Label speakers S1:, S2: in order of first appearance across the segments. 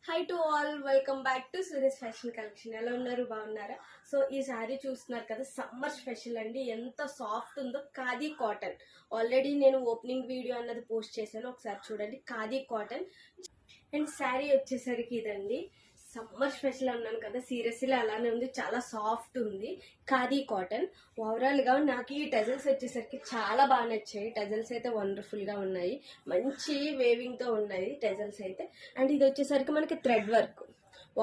S1: Hi to all, welcome back to Surya's fashion collection. ఎలా ఉన్నారు, బాగున్నారా? సో ఈ శారీ చూస్తున్నారు కదా, సమ్మర్ స్పెషల్ అండి. ఎంత సాఫ్ట్ ఉందో, ఖాదీ కాటన్. ఆల్రెడీ నేను ఓపెనింగ్ వీడియో అన్నది పోస్ట్ చేశాను, ఒకసారి చూడండి. ఖాదీ కాటన్ అండ్ శారీ వచ్చేసరికి ఇదండి. సమ్మర్ స్పెషల్ అన్నాను కదా, సీరియస్లీ అలానే ఉంది. చాలా సాఫ్ట్ ఉంది, ఖాదీ కాటన్. ఓవరాల్ గా నాకు ఈ టజల్స్ వచ్చేసరికి చాలా బాగా నచ్చాయి. టజల్స్ అయితే వండర్ఫుల్ గా ఉన్నాయి, మంచి వేవింగ్ తో ఉన్నాయి టజల్స్ అయితే. అండ్ ఇది వచ్చేసరికి మనకి థ్రెడ్ వర్క్.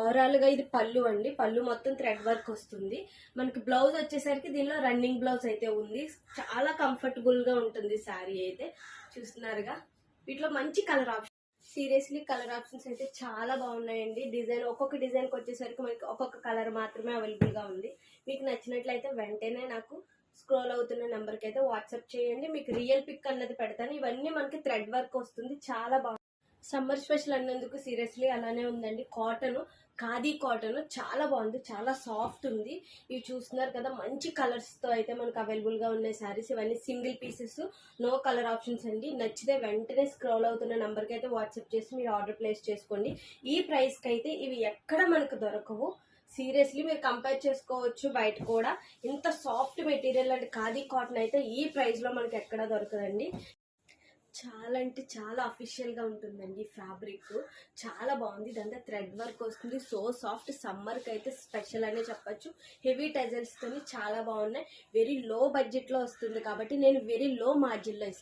S1: ఓవరాల్ గా ఇది పళ్ళు అండి, పళ్ళు మొత్తం థ్రెడ్ వర్క్ వస్తుంది. మనకి బ్లౌజ్ వచ్చేసరికి దీనిలో రన్నింగ్ బ్లౌజ్ అయితే ఉంది. చాలా కంఫర్టబుల్ గా ఉంటుంది శారీ అయితే. చూస్తున్నారుగా, వీటిలో మంచి colour option. Seriously colour options అయితే చాలా బాగున్నాయండి. డిజైన్ ఒక్కొక్క డిజైన్కి వచ్చేసరికి మనకి ఒక్కొక్క కలర్ మాత్రమే అవైలబుల్గా ఉంది. మీకు నచ్చినట్లయితే వెంటనే నాకు స్క్రోల్ అవుతున్న నెంబర్కి అయితే వాట్సాప్ చేయండి. మీకు రియల్ పిక్ అన్నది పెడతాను. ఇవన్నీ మనకి థ్రెడ్ వర్క్ వస్తుంది, చాలా బాగుంది. సమ్మర్ స్పెషల్ అన్నందుకు సీరియస్లీ అలానే ఉందండి. కాటన్, ఖాదీ కాటన్ చాలా బాగుంది, చాలా సాఫ్ట్ ఉంది. ఇవి చూస్తున్నారు కదా, మంచి కలర్స్ తో అయితే మనకు అవైలబుల్ గా ఉన్నాయి శారీస్. ఇవన్నీ single pieces, no colour options అండి. నచ్చితే వెంటనే స్క్రోల్ అవుతున్న నంబర్కి అయితే వాట్సాప్ చేసి మీరు ఆర్డర్ ప్లేస్ చేసుకోండి. ఈ ప్రైస్ కి అయితే ఇవి ఎక్కడ మనకు దొరకవు. సీరియస్లీ మీరు కంపేర్ చేసుకోవచ్చు బయట కూడా. ఇంత సాఫ్ట్ మెటీరియల్ అంటే ఖాదీ కాటన్ అయితే ఈ ప్రైస్ లో మనకి ఎక్కడ దొరకదండి. చాలా అంటే చాలా అఫీషియల్గా ఉంటుందండి. ఫ్యాబ్రిక్ చాలా బాగుంది, ఇదంతా థ్రెడ్ వర్క్ వస్తుంది. సో సాఫ్ట్, సమ్మర్కి అయితే స్పెషల్ అనే చెప్పచ్చు. హెవీ టజల్స్తోని చాలా బాగున్నాయి. వెరీ లో బడ్జెట్లో వస్తుంది కాబట్టి నేను వెరీ లో మార్జిన్లో ఇస్తాను.